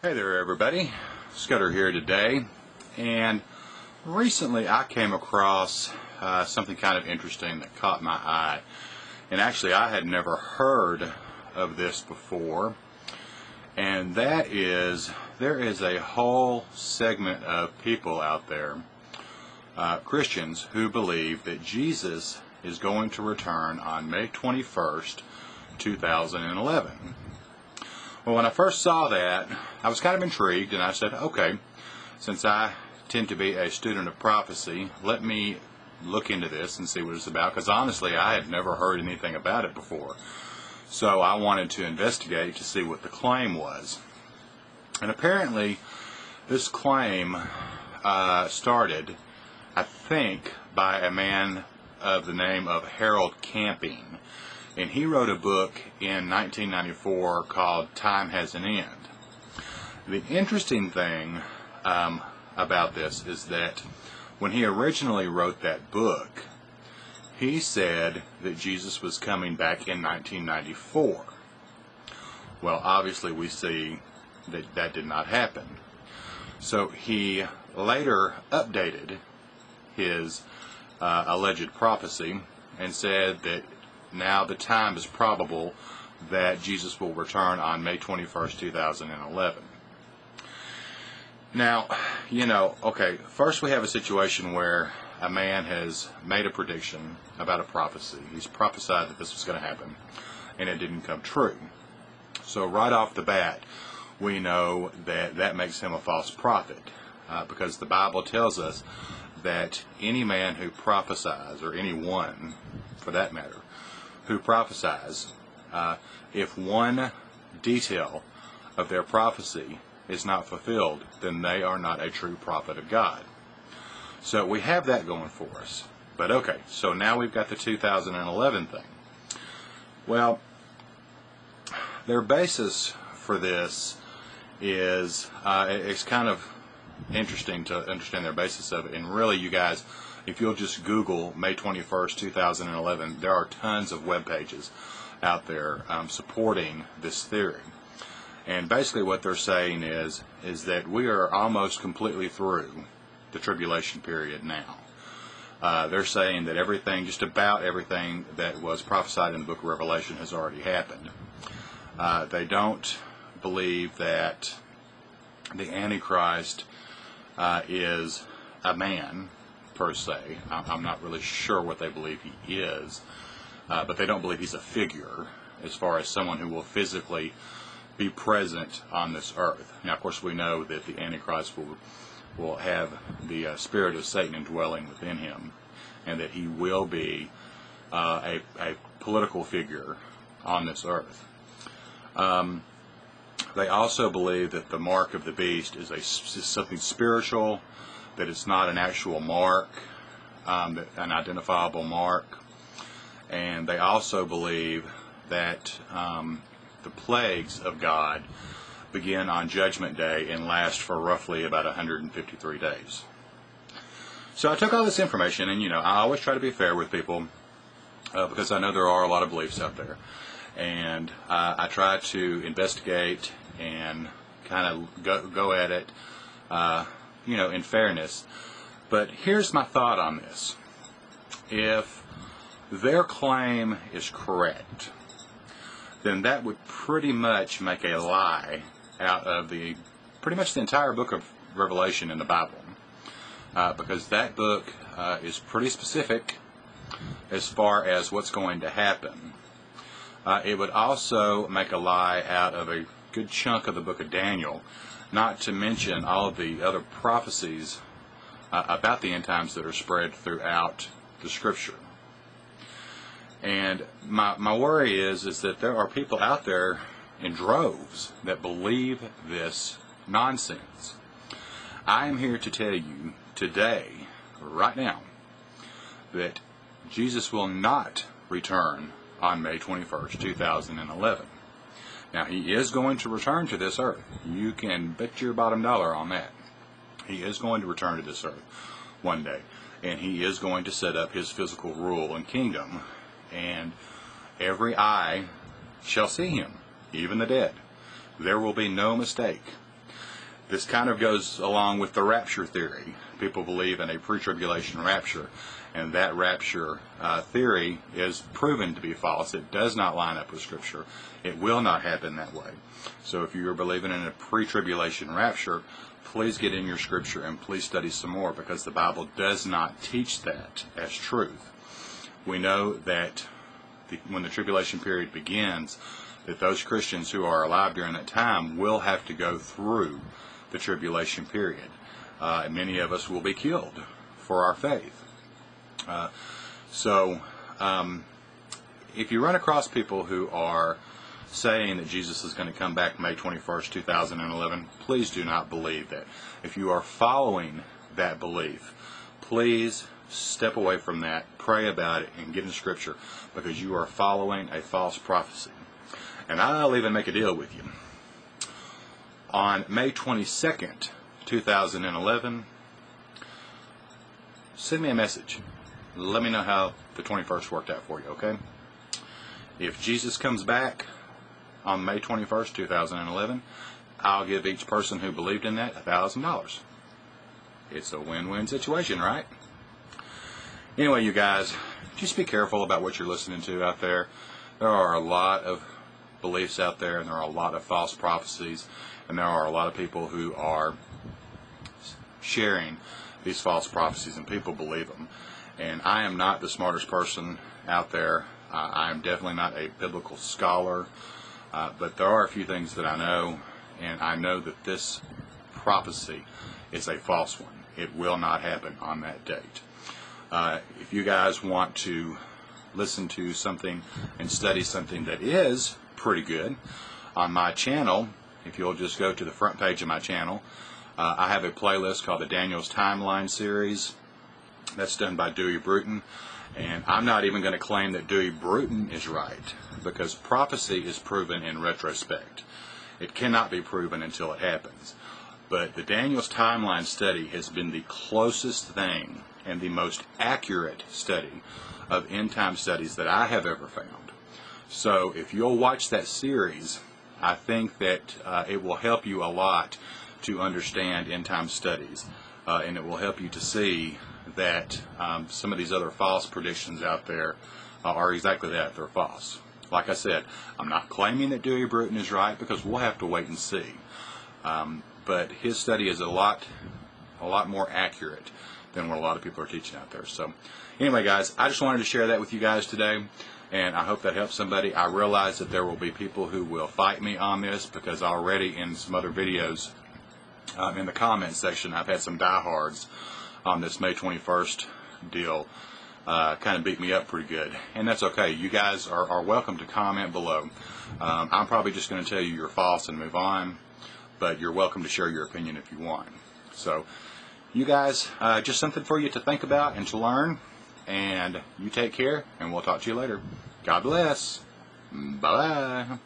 Hey there everybody, Scudder here today, and recently I came across something kind of interesting that caught my eye, and actually I had never heard of this before, and that is there is a whole segment of people out there, Christians, who believe that Jesus is going to return on May 21st, 2011. Well, when I first saw that, I was kind of intrigued, and I said, okay, since I tend to be a student of prophecy, let me look into this and see what it's about, because honestly, I had never heard anything about it before. So I wanted to investigate to see what the claim was. And apparently, this claim started, I think, by a man of the name of Harold Camping. And he wrote a book in 1994 called Time Has an End. The interesting thing about this is that when he originally wrote that book, he said that Jesus was coming back in 1994. Well, obviously we see that that did not happen. So he later updated his alleged prophecy and said that now the time is probable that Jesus will return on May 21st, 2011. Now, okay, first we have a situation where a man has made a prediction about a prophecy. He's prophesied that this was going to happen, and it didn't come true. So right off the bat, we know that that makes him a false prophet, because the Bible tells us that any man who prophesies, or anyone for that matter, who prophesies, if one detail of their prophecy is not fulfilled, then they are not a true prophet of God. So we have that going for us. But okay, so now we've got the 2011 thing. Well, their basis for this is, it's kind of interesting to understand their basis of it. And really, you guys, if you'll just Google May 21st, 2011, there are tons of web pages out there supporting this theory. And basically what they're saying is that we are almost completely through the tribulation period now. They're saying that everything, just about everything that was prophesied in the book of Revelation has already happened. They don't believe that the Antichrist is a man, per se. I'm not really sure what they believe he is, but they don't believe he's a figure as far as someone who will physically be present on this earth. Now, of course, we know that the Antichrist will have the spirit of Satan indwelling within him, and that he will be a political figure on this earth. They also believe that the mark of the beast is something spiritual, that it's not an actual mark, an identifiable mark. And they also believe that the plagues of God begin on Judgment Day and last for roughly about 153 days. So I took all this information, and I always try to be fair with people, because I know there are a lot of beliefs out there. And I try to investigate and kind of go at it, in fairness. But here's my thought on this. If their claim is correct, then that would pretty much make a lie out of pretty much the entire book of Revelation in the Bible. Because that book is pretty specific as far as what's going to happen. It would also make a lie out of a good chunk of the book of Daniel, not to mention all of the other prophecies about the end times that are spread throughout the Scripture. And my worry is that there are people out there in droves that believe this nonsense. I am here to tell you today, right now, that Jesus will not return on May 21st, 2011. Now, he is going to return to this earth. You can bet your bottom dollar on that. He is going to return to this earth one day, and he is going to set up his physical rule and kingdom, and every eye shall see him, even the dead. There will be no mistake. This kind of goes along with the rapture theory. People believe in a pre-tribulation rapture, and that rapture theory is proven to be false. It does not line up with Scripture. It will not happen that way. So if you're believing in a pre-tribulation rapture, please get in your Scripture and please study some more, because the Bible does not teach that as truth. We know that when the tribulation period begins, that those Christians who are alive during that time will have to go through the tribulation period. And many of us will be killed for our faith. So if you run across people who are saying that Jesus is going to come back May 21st, 2011, please do not believe that. If you are following that belief, please step away from that, pray about it, and get in Scripture, because you are following a false prophecy. And I'll even make a deal with you. On May 22nd, 2011, send me a message. Let me know how the 21st worked out for you, okay? If Jesus comes back on May 21st, 2011, I'll give each person who believed in that $1,000. It's a win-win situation, right? Anyway, you guys, just be careful about what you're listening to out there. There are a lot of beliefs out there, and there are a lot of false prophecies, and there are a lot of people who are sharing these false prophecies, and people believe them. And I am not the smartest person out there. I am definitely not a biblical scholar, but there are a few things that I know, and I know that this prophecy is a false one. It will not happen on that date. If you guys want to listen to something and study something that is pretty good, on my channel, if you'll just go to the front page of my channel, I have a playlist called the Daniel's Timeline series. That's done by Dewey Bruton. And I'm not even going to claim that Dewey Bruton is right, because prophecy is proven in retrospect. It cannot be proven until it happens. But the Daniel's Timeline study has been the closest thing and the most accurate study of end-time studies that I have ever found. So if you'll watch that series, I think that it will help you a lot to understand end-time studies. And it will help you to see that some of these other false predictions out there are exactly that. They're false. Like I said, I'm not claiming that Dewey Bruton is right, because we'll have to wait and see. But his study is a lot more accurate than what a lot of people are teaching out there. So anyway, guys, I just wanted to share that with you guys today, and I hope that helps somebody. I realize that there will be people who will fight me on this, because already in some other videos in the comments section, I've had some diehards on this May 21st deal kind of beat me up pretty good. And that's okay. You guys are welcome to comment below. I'm probably just going to tell you you're false and move on, but you're welcome to share your opinion if you want. So you guys, just something for you to think about and to learn. And you take care, and we'll talk to you later. God bless. Bye-bye.